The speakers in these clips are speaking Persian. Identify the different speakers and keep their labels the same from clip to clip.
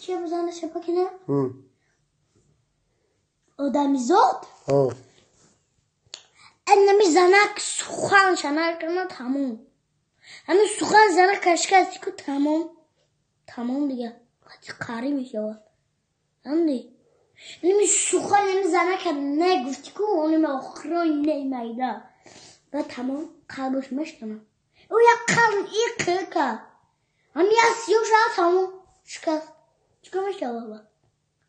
Speaker 1: چه بزنه شبکه نه آدمیزاد انمی زنک سخن شنر کنه تموم همین سخن زنک کشکشی که تمام دیگه خیلی قاری میشه همدی نمی سخن نمی زنک نگفتی که اونم آخرای نیمیده و تمام قلبش مشکنه او یک قلب ای که همی از سیو شد تمام شکست چکا میشه بابا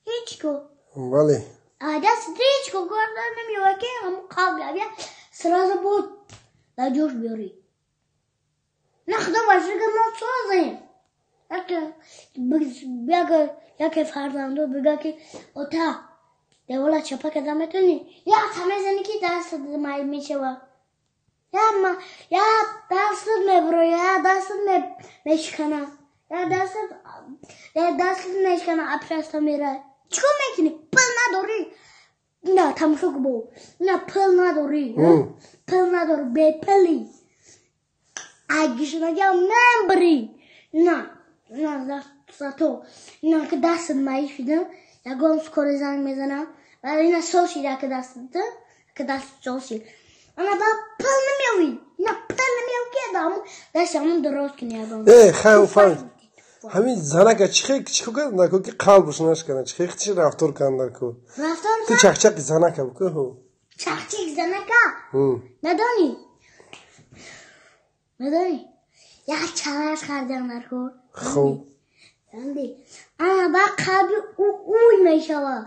Speaker 1: هیچ کو
Speaker 2: بله
Speaker 1: دست هیچ کو گردن نمیوه که همون قلب بیا سراز بود در جوش بیاری نخدا باشه که ما سازیم یکی فرزندو بگه که اوتا دولا چپا که دمتونی یا همه زنی که دست مایی میشه و یا دست میبرو یا دست میشکنه یا دست میشکنه اپرستا میره چکو میکنی؟ پل نداری؟ نه تماشا که بو نه پل نداری پل نداری به پلی اگیش نگه من بری نه تو نه که دست مایی شدم یا گم سکور زنگ میزنم و اینا سوشی که دست ده که دست سوشی اما با پل نمیوی نه پل نمیو که دامو دست همون درست کنی اگم
Speaker 2: خیلی فهم همین زنک چیکو کنه نکو که قلبش نشکنه چی رفتار کنه کو تو چخچق زنک بکو
Speaker 1: چخچق زنک ندانی یا چالش خردم نکن
Speaker 2: خوب
Speaker 1: اما با قلبی اوی میشوه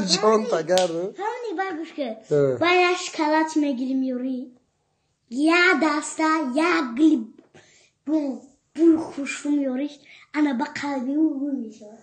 Speaker 2: جان تگرد
Speaker 1: همونی برگوش که باید کلات میگیریم یوری یا دسته یا گلی بوی خوشم یوریش اما با قلبی اوی میشوه